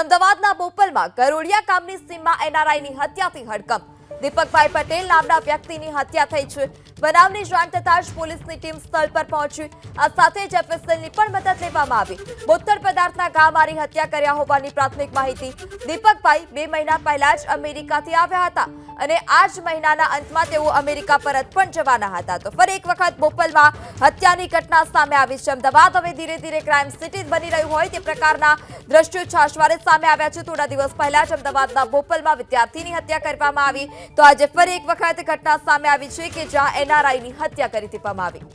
અમદાવાદના બોપલમાં કરોડિયા ગામની સીમમાં એનઆરઆઈની હત્યાથી હડકંપ. દીપકભાઈ પટેલ નામના વ્યક્તિની હત્યા થઈ છે. બનાવની જાણ થતાં જ પોલીસની ટીમ સ્થળ પર પહોંચી. આ સાથે જ એફએસએલની પણ મદદ લેવામાં આવી. બોથડ પદાર્થના ઘા મારી હત્યા કર્યા હોવાની પ્રાથમિક માહિતી. દીપકભાઈ 2 મહિના પહેલા જ અમેરિકાથી આવ્યા હતા અને આ જ મહિનાના અંતમાં તેઓ અમેરિકા પરત પણ જવાના હતા. તો ફરી એક વખત બોપલમાં હત્યાની ઘટના સામે આવી છે. અમદાવાદ હવે ધીરે ધીરે ક્રાઇમ સિટી બની રહ્યું હોય તે પ્રકારના દ્રશ્યો છાશવારે સામે આવ્યા છે. થોડા દિવસ પહેલા જ અમદાવાદના બોપલમાં વિદ્યાર્થીની હત્યા કરવામાં આવી. તો આજે ફરી એક વખત ઘટના સામે આવી છે કે જ્યાં એનઆરઆઈની હત્યા કરી દેવામાં આવી.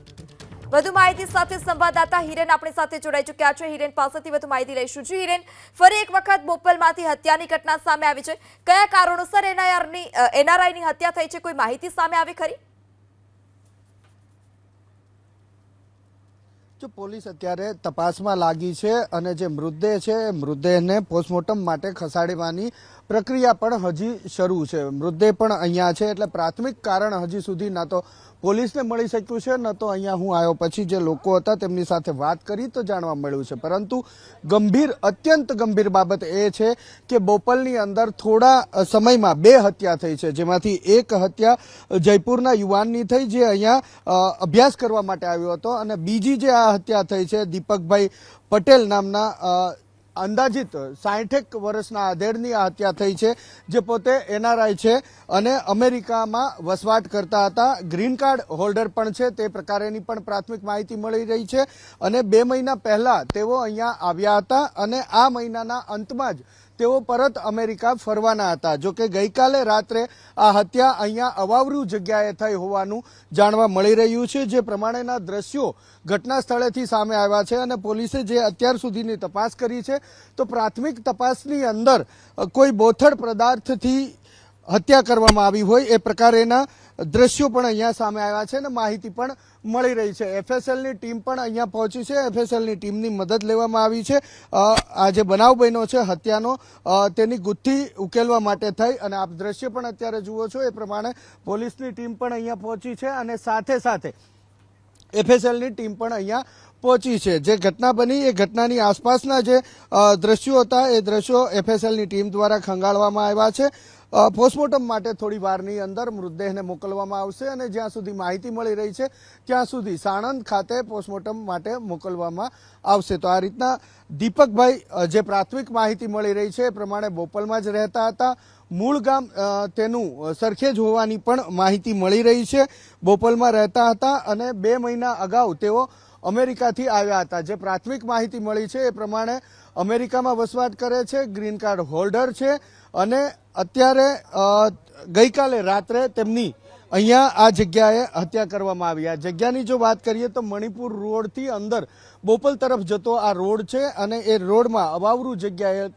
વધુ માહિતી સાથે સંવાદદાતા હિરેન આપણી સાથે જોડાઈ ચૂક્યા છે. હિરેન પાસેથી વધુ માહિતી લઈશું. જી હિરેન, ફરી એક વખત બોપલમાંથી હત્યાની ઘટના સામે આવી છે. કયા કારણોસર એનઆરઆઈની હત્યા થઈ છે, કોઈ માહિતી સામે આવી ખરી? પોલીસ અત્યારે તપાસમાં લાગી છે અને જે મૃતદેહ છે એ મૃતદેહને પોસ્ટમોર્ટમ માટે ખસેડવાની પ્રક્રિયા પણ હજી શરૂ છે. મૃતદેહ પણ અહીંયા છે એટલે પ્રાથમિક કારણ હજી સુધી ન તો પોલીસને મળી શક્યું છે, ન તો અહીંયા હું આવ્યો પછી જે લોકો હતા તેમની સાથે વાત કરી તો જાણવા મળ્યું છે. પરંતુ અત્યંત ગંભીર બાબત એ છે કે બોપલની અંદર થોડા સમયમાં 2 હત્યા થઈ છે, જેમાંથી એક હત્યા જયપુરના યુવાનની થઈ જે અહીંયા અભ્યાસ કરવા માટે આવ્યો હતો અને બીજી જે આ હત્યા થઈ છે દીપકભાઈ પટેલ નામના અંદાજિત 60 વર્ષના આધેડની આ હત્યા થઈ છે, જે પોતે એનઆરઆઈ છે અને અમેરિકામાં વસવાટ કરતા હતા. ગ્રીન કાર્ડ હોલ્ડર પણ છે, તે પ્રકારેની પણ પ્રાથમિક માહિતી મળી રહી છે અને 2 મહિના પહેલા તેઓ અહીંયા આવ્યા હતા અને આ મહિનાના અંતમાં જ તેઓ પરત અમેરિકા ફરવાના હતા. જો કે ગઈકાલે રાત્રે આ હત્યા અહીંયા અવાવરૂ જગ્યાએ થઈ હોવાનું જાણવા મળી રહ્યું છે. જે પ્રમાણેના દ્રશ્યો ઘટના સ્થળેથી સામે આવ્યા છે અને પોલીસે જે અત્યાર સુધીની તપાસ કરી છે તો પ્રાથમિક તપાસની અંદર કોઈ બોથડ પદાર્થથી હત્યા કરવામાં આવી હોય એ પ્રકારેના દ્રશ્યો પણ અહીંયા સામે આવ્યા છે અને માહિતી પણ મળી રહી છે. એફએસએલની ટીમ પણ અહીંયા પહોંચી છે. એફએસએલની ટીમની મદદ લેવામાં આવી છે. આ જે બનાવ બન્યો છે હત્યાનો તેની ગુથ્થી ઉકેલવા માટે થઈ અને આપ દ્રશ્ય પણ અત્યારે જુઓ છો એ પ્રમાણે પોલીસની ટીમ પણ અહીંયા પહોંચી છે અને સાથે સાથે એફએસએલની ટીમ પણ અહીંયા પહોંચી છે. જે ઘટના બની એ ઘટનાની આસપાસના જે દ્રશ્યો હતા એ દ્રશ્યો એફએસએલની ટીમ દ્વારા ખંગાળવામાં આવ્યા છે. પોસ્ટમોર્ટમ માટે થોડી વારની અંદર મૃતદેહને મોકલવામાં આવશે અને જ્યાં સુધી માહિતી મળી રહી છે ત્યાં સુધી સાણંદ ખાતે પોસ્ટમોર્ટમ માટે મોકલવામાં આવશે. તો આ રીતના દીપકભાઈ જે પ્રાથમિક માહિતી મળી રહી છે એ પ્રમાણે બોપલમાં જ રહેતા હતા. મૂળ ગામ તેનું સરખેજ હોવાની પણ માહિતી મળી રહી છે. બોપલમાં રહેતા હતા અને 2 મહિના અગાઉ તેઓ અમેરિકાથી આવ્યા હતા. જે પ્રાથમિક માહિતી મળી છે એ પ્રમાણે અમેરિકામાં વસવાટ કરે છે, ગ્રીન કાર્ડ હોલ્ડર છે અને અત્યારે ગઈકાલે રાત્રે તેમની અહીંયા આ જગ્યાએ હત્યા કરવામાં આવી. આ જગ્યાની જો વાત કરીએ તો મણિપુર રોડથી અંદર બોપલ તરફ જતો આ રોડ છે અને એ રોડમાં અવાવરૂ જગ્યાએ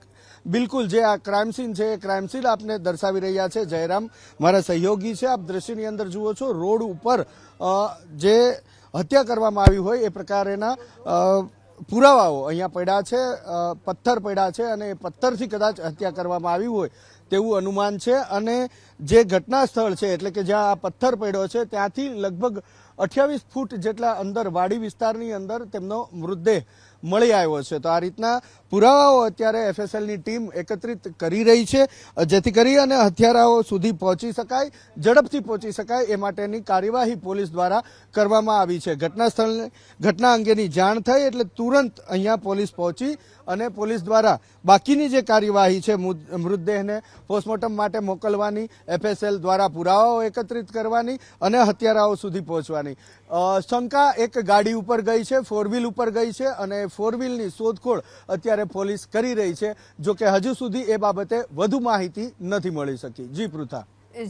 બિલકુલ જે આ ક્રાઇમ સીન છે એ ક્રાઇમ સીન આપને દર્શાવી રહ્યા છે જયરામ, મારા સહયોગી છે. આપ દ્રશ્યની અંદર જુઓ છો રોડ ઉપર જે હત્યા કરવામાં આવી હોય એ પ્રકારેના પુરાવાઓ અહીંયા પડ્યા છે, પથ્થર પડ્યા છે અને એ પથ્થરથી કદાચ હત્યા કરવામાં આવી હોય તેવું અનુમાન છે. અને જે ઘટના સ્થળ છે એટલે કે જ્યાં આ પથ્થર પડ્યો છે ત્યાંથી લગભગ 28 ફૂટ જેટલા અંદર વાડી વિસ્તારની અંદર તેમનો મૃતદેહ મળી આવ્યો છે. તો આ રીતના પુરાવાઓ અત્યારે એફએસએલની ટીમ એકત્રિત કરી રહી છે જેથી કરી અને હત્યારાઓ સુધી પહોંચી શકાય, ઝડપથી પહોંચી શકાય એ માટેની કાર્યવાહી પોલીસ દ્વારા કરવામાં આવી છે. ઘટના અંગેની જાણ થઈ એટલે તુરંત અહીંયા પોલીસ પહોંચી અને પોલીસ દ્વારા બાકીની જે કાર્યવાહી છે મૃતદેહને પોસ્ટમોર્ટમ માટે મોકલવાની, એફએસએલ દ્વારા પુરાવાઓ એકત્રિત કરવાની અને હત્યારાઓ સુધી પહોંચવાની. શંકા એક ગાડી ઉપર ગઈ છે, 4 વ્હીલ ઉપર ગઈ છે અને 4 વ્હીલની શોધખોળ અત્યારે પોલીસ કરી રહી છે. જો કે હજુ સુધી એ બાબતે વધુ માહિતી નથી મળી શકી. જી પૃથા.